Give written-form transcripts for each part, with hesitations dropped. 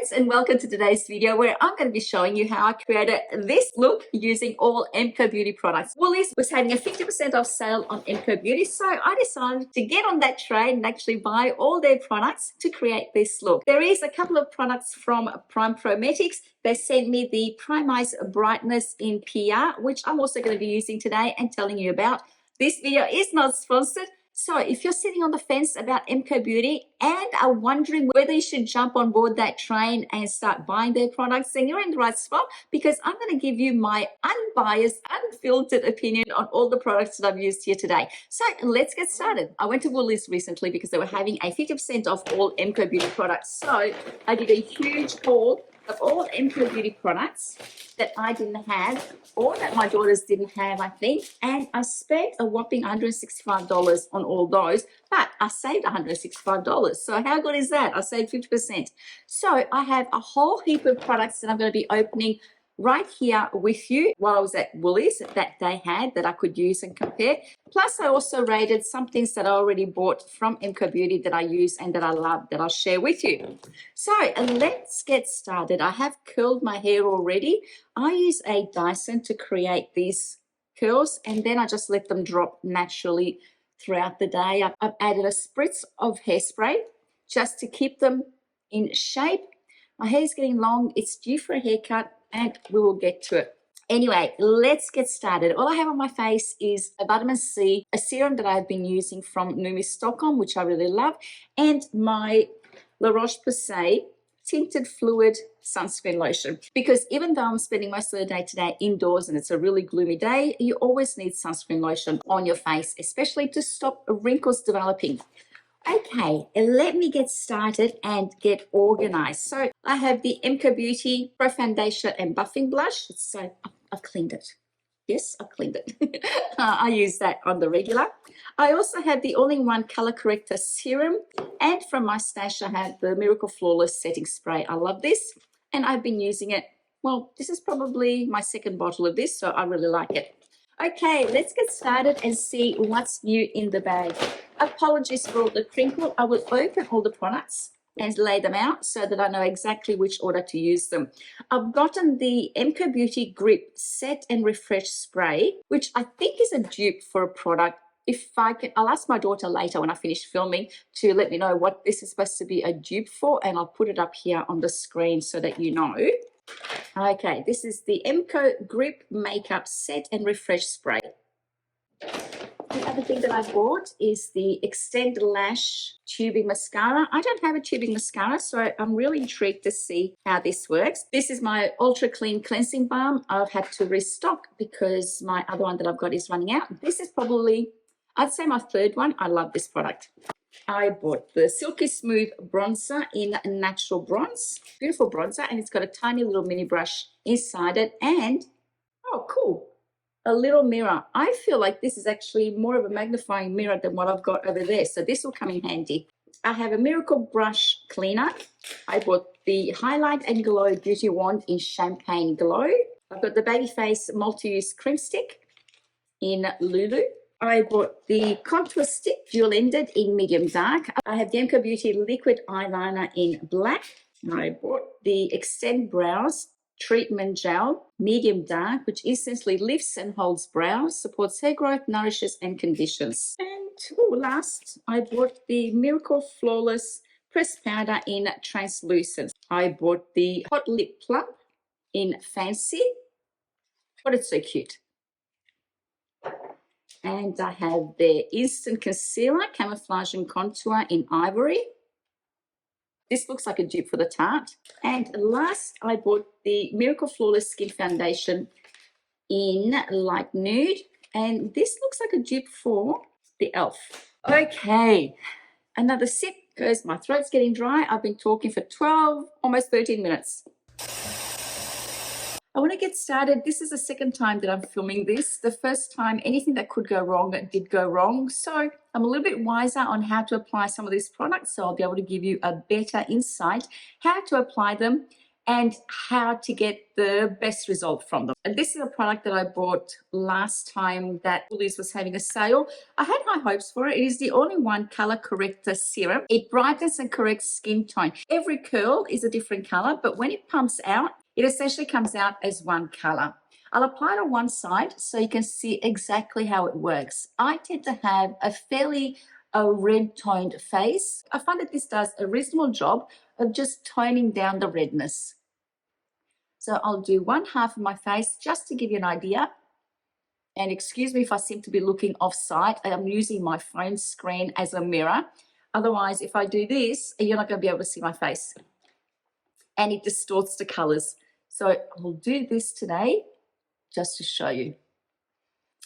friends, and welcome to today's video where I'm going to be showing you how I created this look using all MCo Beauty products. Woolies was having a 50% off sale on MCo Beauty, so I decided to get on that train and actually buy all their products to create this look. There is a couple of products from PROMETICS. They sent me the Prime-Eyes Brightness in PR, which I'm also going to be using today and telling you about. This video is not sponsored. So if you're sitting on the fence about MCo Beauty and are wondering whether you should jump on board that train and start buying their products, then you're in the right spot, because I'm going to give you my unbiased, unfiltered opinion on all the products that I've used here today. So let's get started. I went to Woolies recently because they were having a 50% off all MCo Beauty products. So I did a huge haul of all MCo Beauty products that I didn't have, or that my daughters didn't have, I think, and I spent a whopping $165 on all those, but I saved $165. So how good is that? I saved 50%. So I have a whole heap of products that I'm going to be opening right here with you while I was at Woolies that they had that I could use and compare. Plus, I also rated some things that I already bought from MCo Beauty that I use and that I love that I'll share with you. So let's get started. I have curled my hair already. I use a Dyson to create these curls, and then I just let them drop naturally throughout the day. I've added a spritz of hairspray just to keep them in shape. My hair is getting long. It's due for a haircut, and we will get to it. Anyway, let's get started. All I have on my face is a vitamin C, a serum that I've been using from Numi Stockholm, which I really love, and my La Roche-Posay tinted fluid sunscreen lotion. Because even though I'm spending most of the day today indoors and it's a really gloomy day, you always need sunscreen lotion on your face, especially to stop wrinkles developing. Okay, let me get started and get organized. So I have the MCo Beauty Pro Foundation and Buffing Blush. So I've cleaned it. Yes, I've cleaned it. I use that on the regular. I also have the all-in-one color corrector serum. And from my stash, I have the Miracle Flawless setting spray. I love this. And I've been using it. Well, this is probably my second bottle of this, so I really like it. Okay, let's get started and see what's new in the bag. Apologies for all the crinkle. I will open all the products and lay them out so that I know exactly which order to use them. I've gotten the MCo Beauty Grip Set and Refresh Spray, which I think is a dupe for a product. If I can, I'll ask my daughter later when I finish filming to let me know what this is supposed to be a dupe for, and I'll put it up here on the screen so that you know. Okay, this is the MCo Grip Makeup Set and Refresh Spray. The other thing that I bought is the Extend Lash Tubing Mascara. I don't have a tubing mascara, so I'm really intrigued to see how this works. This is my Ultra Clean Cleansing Balm. I've had to restock because my other one that I've got is running out. This is probably, I'd say, my third one. I love this product. I bought the Silky Smooth Bronzer in Natural Bronze. Beautiful bronzer, and it's got a tiny little mini brush inside it, and, oh, cool, a little mirror. I feel like this is actually more of a magnifying mirror than what I've got over there, so this will come in handy. I have a Miracle Brush Cleaner. I bought the Highlight and Glow Beauty Wand in Champagne Glow. I've got the Babyface Multi-Use Cream Stick in Lulu. I bought the Contour Stick Dual-Ended in Medium Dark. I have the MCo Beauty Liquid Eyeliner in Black. I bought the Extend Brows Treatment Gel Medium Dark, which essentially lifts and holds brows, supports hair growth, nourishes and conditions. And last, I bought the Miracle Flawless Pressed Powder in Translucent. I bought the Hot Lip Plump in Fancy. But it's so cute. And I have the Instant Concealer, Camouflage and Contour in Ivory. This looks like a dupe for the Tarte. And last, I bought the Miracle Flawless Skin Foundation in Light Nude. And this looks like a dupe for the e.l.f. Okay, another sip because my throat's getting dry. I've been talking for 12, almost 13 minutes. I want to get started. This is the second time that I'm filming this. The first time, anything that could go wrong, that did go wrong. So I'm a little bit wiser on how to apply some of these products. So I'll be able to give you a better insight how to apply them and how to get the best result from them. And this is a product that I bought last time that Woolies was having a sale. I had high hopes for it. It is the all-in-one color corrector serum. It brightens and corrects skin tone. Every curl is a different color, but when it pumps out, it essentially comes out as one color. I'll apply it on one side so you can see exactly how it works. I tend to have a fairly red toned face. I find that this does a reasonable job of just toning down the redness. So I'll do one half of my face just to give you an idea. And excuse me if I seem to be looking off site. I'm using my phone screen as a mirror. Otherwise, if I do this, you're not going to be able to see my face. And it distorts the colors. So I'll do this today just to show you.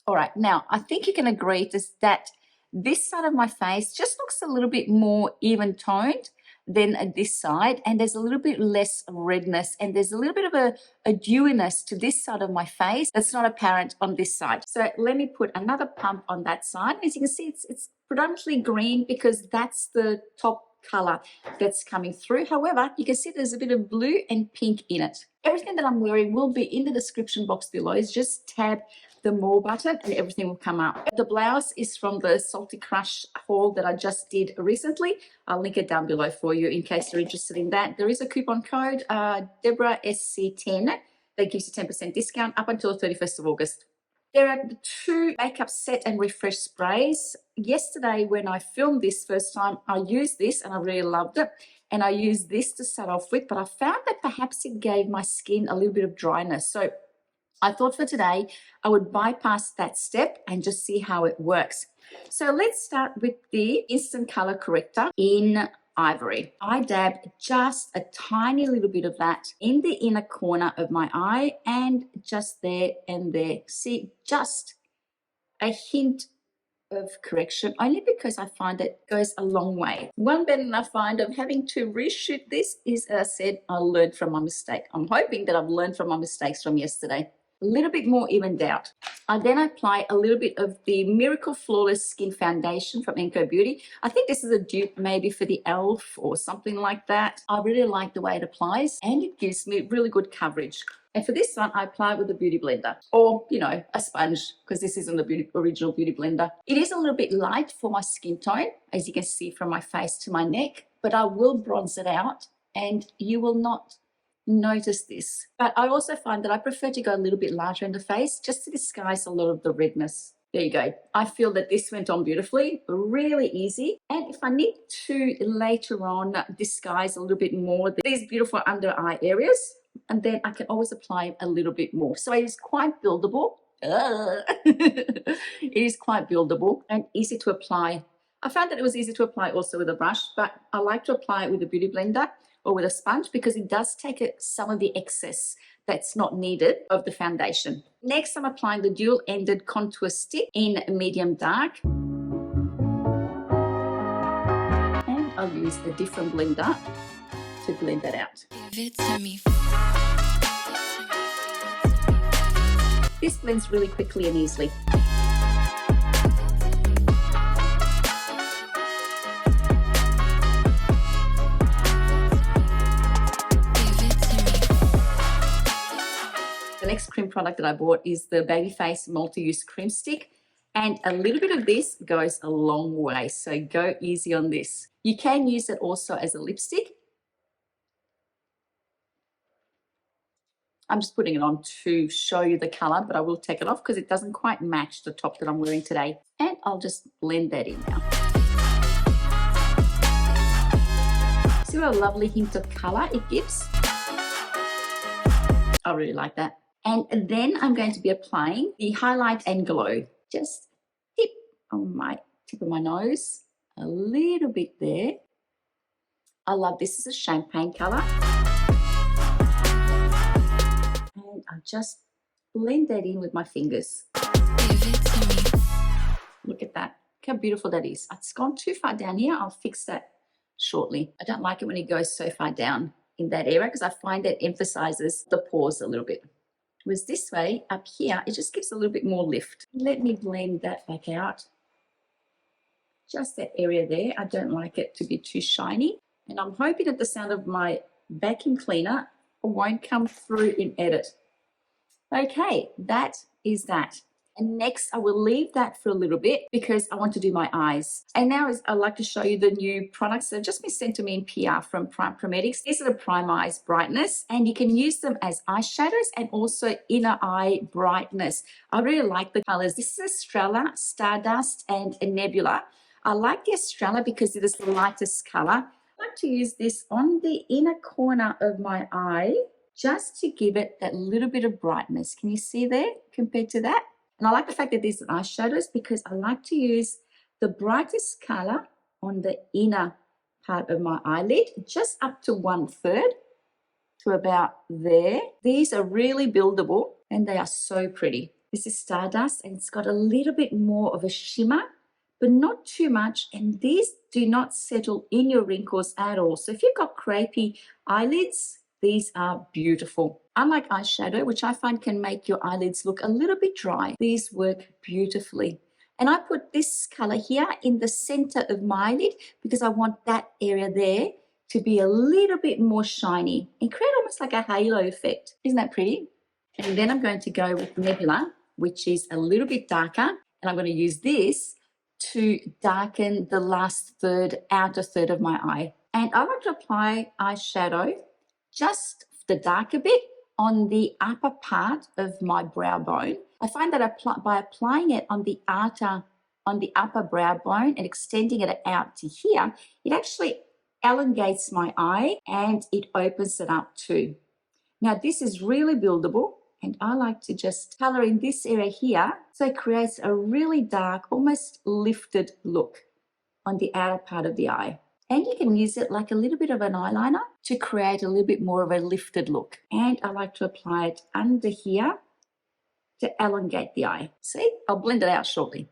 All right, now I think you can agree that this side of my face just looks a little bit more even toned than this side, and there's a little bit less redness, and there's a little bit of a dewiness to this side of my face that's not apparent on this side. So let me put another pump on that side. As you can see, it's predominantly green because that's the top color that's coming through. However, you can see there's a bit of blue and pink in it. Everything that I'm wearing will be in the description box below. Just tab the more button and everything will come up. The blouse is from the Salty Crush haul that I just did recently. I'll link it down below for you in case you're interested in that. There is a coupon code, Deborah SC10, that gives you 10% discount up until the 31st of August. There are the two makeup set and refresh sprays. Yesterday when I filmed this first time, I used this and I really loved it. And I used this to start off with, but I found that perhaps it gave my skin a little bit of dryness. So I thought for today, I would bypass that step and just see how it works. So let's start with the Instant Color Corrector in Ivory. I dabbed just a tiny little bit of that in the inner corner of my eye and just there and there. See, just a hint of correction, only because I find it goes a long way. One benefit I find of having to reshoot this is, as I said, I learned from my mistake. I'm hoping that I've learned from my mistakes from yesterday. A little bit more evened out. I then apply a little bit of the Miracle Flawless Skin Foundation from MCo Beauty. I think this is a dupe maybe for the e.l.f. or something like that. I really like the way it applies and it gives me really good coverage. And for this one, I apply it with a beauty blender or, you know, a sponge, because this isn't the original beauty blender. It is a little bit light for my skin tone, as you can see from my face to my neck, but I will bronze it out and you will not notice this. But I also find that I prefer to go a little bit larger in the face just to disguise a lot of the redness. There you go. I feel that this went on beautifully, really easy. And if I need to later on disguise a little bit more these beautiful under eye areas, and then I can always apply a little bit more. So it is quite buildable. It is quite buildable and easy to apply. I found that it was easy to apply also with a brush, but I like to apply it with a beauty blender or with a sponge because it does take some of the excess that's not needed of the foundation. Next, I'm applying the dual-ended contour stick in medium dark. And I'll use a different blender to blend that out. Give it to me. This blends really quickly and easily. The next cream product that I bought is the Babyface Multi-Use Cream Stick, and a little bit of this goes a long way, so go easy on this. You can use it also as a lipstick. I'm just putting it on to show you the color, but I will take it off because it doesn't quite match the top that I'm wearing today. And I'll just blend that in now. See what a lovely hint of color it gives? I really like that. And then I'm going to be applying the Highlight and Glow. Just tip on my tip of my nose, a little bit there. I love this as a champagne color. And I just blend that in with my fingers. Look at that. Look how beautiful that is. It's gone too far down here. I'll fix that shortly. I don't like it when it goes so far down in that area because I find it emphasizes the pores a little bit. Whereas this way, up here, it just gives a little bit more lift. Let me blend that back out. Just that area there. I don't like it to be too shiny. And I'm hoping that the sound of my vacuum cleaner won't come through in edit. Okay, that is that. And next, I will leave that for a little bit because I want to do my eyes. And now I'd like to show you the new products that have just been sent to me in PR from PROMETICS. These are the Prime Eyes Brightness, and you can use them as eyeshadows and also inner eye brightness. I really like the colors. This is Estrella, Stardust, and a Nebula. I like the Estrella because it is the lightest color. I like to use this on the inner corner of my eye just to give it that little bit of brightness. Can you see there compared to that? And I like the fact that these are eyeshadows because I like to use the brightest color on the inner part of my eyelid, just up to 1/3 to about there. These are really buildable and they are so pretty. This is Stardust and it's got a little bit more of a shimmer, but not too much. And these do not settle in your wrinkles at all. So if you've got crepey eyelids, these are beautiful. Unlike eyeshadow, which I find can make your eyelids look a little bit dry, these work beautifully. And I put this color here in the center of my eyelid because I want that area there to be a little bit more shiny and create almost like a halo effect. Isn't that pretty? And then I'm going to go with Nebula, which is a little bit darker. And I'm going to use this to darken the last third, outer third of my eye. And I like to apply eyeshadow, just the darker bit, on the upper part of my brow bone. I find that by applying it on the upper brow bone and extending it out to here, it actually elongates my eye and it opens it up too. Now this is really buildable and I like to just color in this area here so it creates a really dark, almost lifted look on the outer part of the eye. And you can use it like a little bit of an eyeliner to create a little bit more of a lifted look. And I like to apply it under here to elongate the eye. See, I'll blend it out shortly.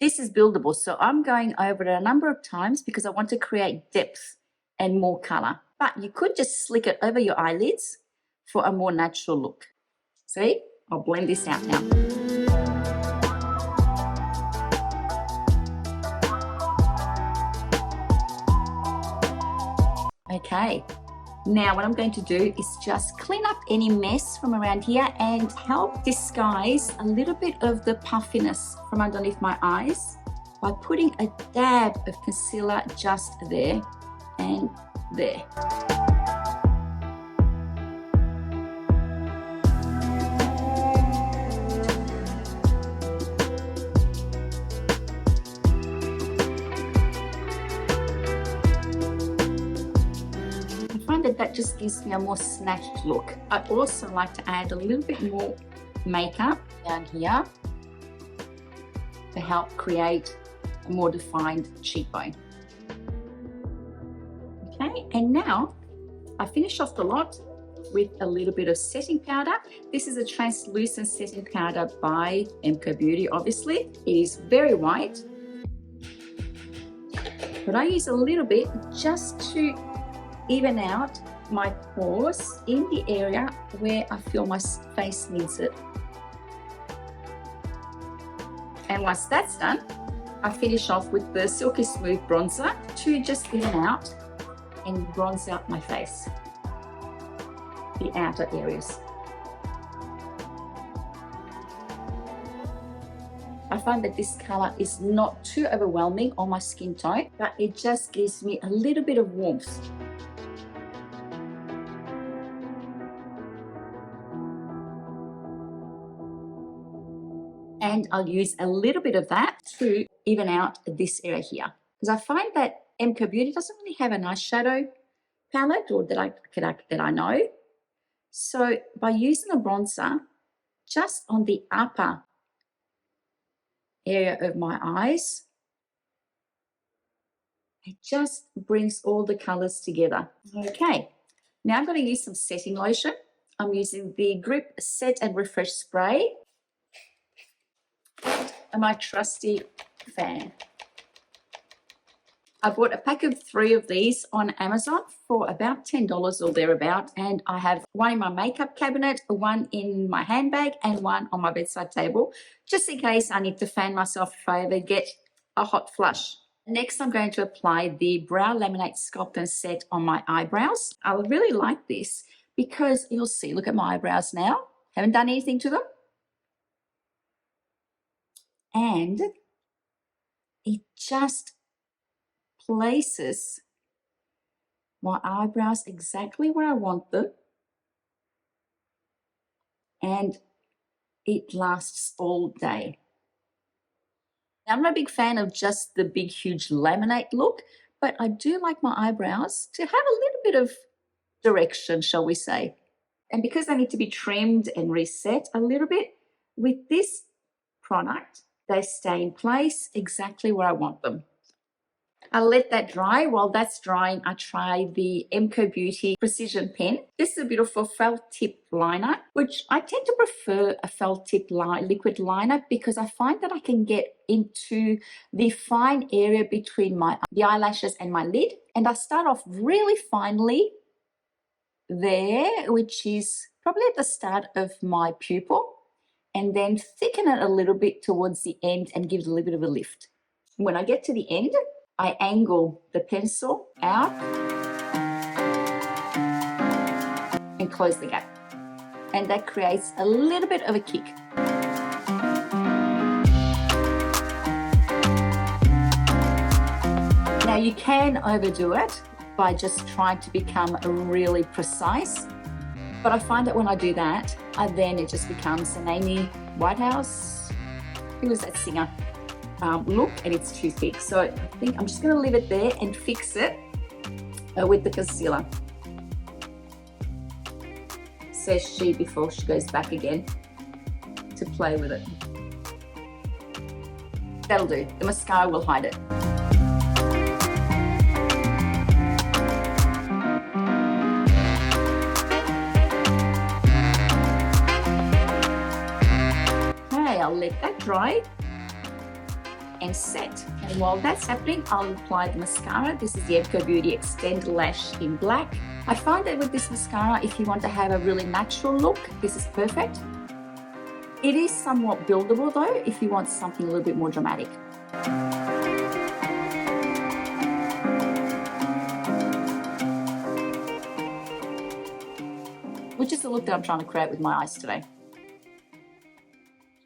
This is buildable, so I'm going over it a number of times because I want to create depth and more color. But you could just slick it over your eyelids for a more natural look. See, I'll blend this out now. Okay, now what I'm going to do is just clean up any mess from around here and help disguise a little bit of the puffiness from underneath my eyes by putting a dab of concealer just there and there. That just gives me a more snatched look. I also like to add a little bit more makeup down here to help create a more defined cheekbone. Okay, and now I finish off the lot with a little bit of setting powder. This is a translucent setting powder by MCo Beauty, obviously. It is very white, but I use a little bit just to even out my pores in the area where I feel my face needs it. And once that's done, I finish off with the Silky Smooth bronzer to just even out and bronze out my face, the outer areas. I find that this color is not too overwhelming on my skin tone, but it just gives me a little bit of warmth. And I'll use a little bit of that to even out this area here. Because I find that MCo Beauty doesn't really have an eyeshadow palette or that I know. So by using a bronzer just on the upper area of my eyes, it just brings all the colors together. Okay, now I'm going to use some setting lotion. I'm using the Grip Set and Refresh Spray and my trusty fan. I bought a pack of 3 of these on Amazon for about $10 or thereabout, and I have one in my makeup cabinet, one in my handbag, and one on my bedside table, just in case I need to fan myself if I ever get a hot flush. Next, I'm going to apply the Brow Laminate Sculpt and Set on my eyebrows. I really like this because you'll see, look at my eyebrows now. Haven't done anything to them. And it just places my eyebrows exactly where I want them. And it lasts all day. Now, I'm not a big fan of just the big, huge laminate look, but I do like my eyebrows to have a little bit of direction, shall we say. And because they need to be trimmed and reset a little bit, with this product, they stay in place exactly where I want them. I'll let that dry. While that's drying, I try the MCo Beauty Precision Pen. This is a beautiful felt tip liner, which I tend to prefer a felt tip liquid liner because I find that I can get into the fine area between the eyelashes and my lid. And I start off really finely there, which is probably at the start of my pupil, and then thicken it a little bit towards the end and give it a little bit of a lift. When I get to the end, I angle the pencil out and close the gap. And that creates a little bit of a kick. Now you can overdo it by just trying to become really precise. But I find that when I do that, then it just becomes an Amy Whitehouse, who was that singer? Look, and it's too thick. So I think I'm just going to leave it there and fix it with the concealer. Says she before she goes back again to play with it. That'll do. The mascara will hide it. Okay, I'll let that dry and set. And while that's happening, I'll apply the mascara. This is the MCo Beauty Extend Lash in black. I find that with this mascara, if you want to have a really natural look, this is perfect. It is somewhat buildable though, if you want something a little bit more dramatic. Which is the look that I'm trying to create with my eyes today.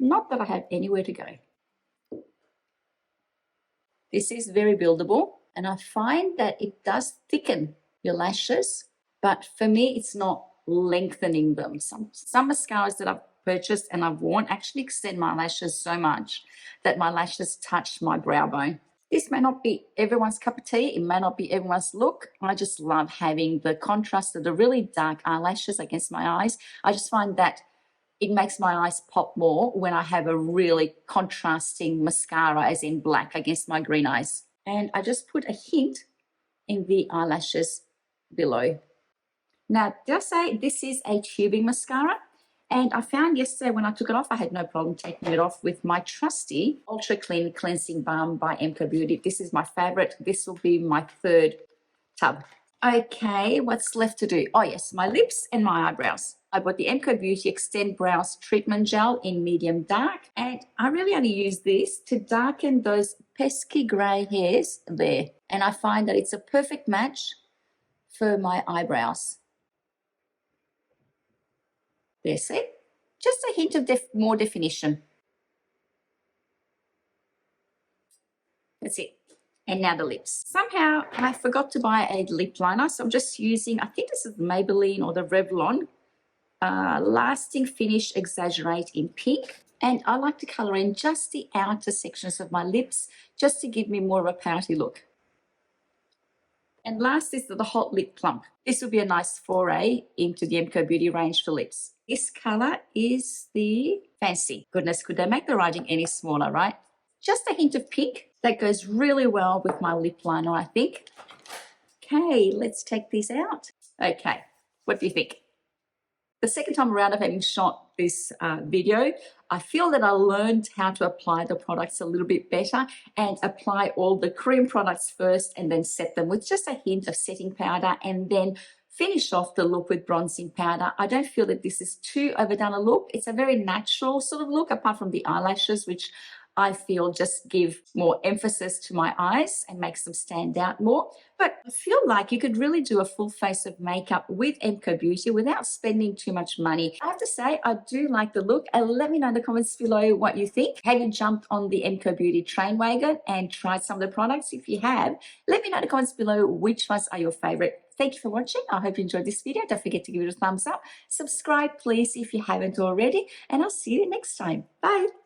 Not that I have anywhere to go. This is very buildable, and I find that it does thicken your lashes, but for me, it's not lengthening them. Some mascaras that I've purchased and I've worn actually extend my lashes so much that my lashes touch my brow bone. This may not be everyone's cup of tea. It may not be everyone's look. I just love having the contrast of the really dark eyelashes against my eyes. I just find that it makes my eyes pop more when I have a really contrasting mascara, as in black, against my green eyes. And I just put a hint in the eyelashes below. Now, did I say this is a tubing mascara? And I found yesterday when I took it off, I had no problem taking it off with my trusty Ultra Clean Cleansing Balm by MCo Beauty. This is my favorite. This will be my third tub. Okay, what's left to do? Oh yes, my lips and my eyebrows. I bought the MCo Beauty Extend Brows Treatment Gel in medium dark, and I really only use this to darken those pesky grey hairs there. And I find that it's a perfect match for my eyebrows. There, see? Just a hint of more definition. That's it. And now the lips. Somehow I forgot to buy a lip liner, so I'm just using, I think this is the Maybelline or the Revlon Lasting Finish Exaggerate in pink. And I like to colour in just the outer sections of my lips just to give me more of a pouty look. And last is the Hot Lip Plump. This will be a nice foray into the MCo Beauty range for lips. This colour is the Fancy. Goodness, could they make the writing any smaller, right? Just a hint of pink. That goes really well with my lip liner, I think. Okay, let's take these out. Okay, what do you think? The second time around of having shot this video, I feel that I learned how to apply the products a little bit better and apply all the cream products first and then set them with just a hint of setting powder and then finish off the look with bronzing powder. I don't feel that this is too overdone a look. It's a very natural sort of look, apart from the eyelashes, which I feel just give more emphasis to my eyes and makes them stand out more. But I feel like you could really do a full face of makeup with MCo Beauty without spending too much money. I have to say, I do like the look. And let me know in the comments below what you think. Have you jumped on the MCo Beauty train wagon and tried some of the products? If you have, let me know in the comments below which ones are your favorite. Thank you for watching. I hope you enjoyed this video. Don't forget to give it a thumbs up. Subscribe, please, if you haven't already. And I'll see you next time. Bye.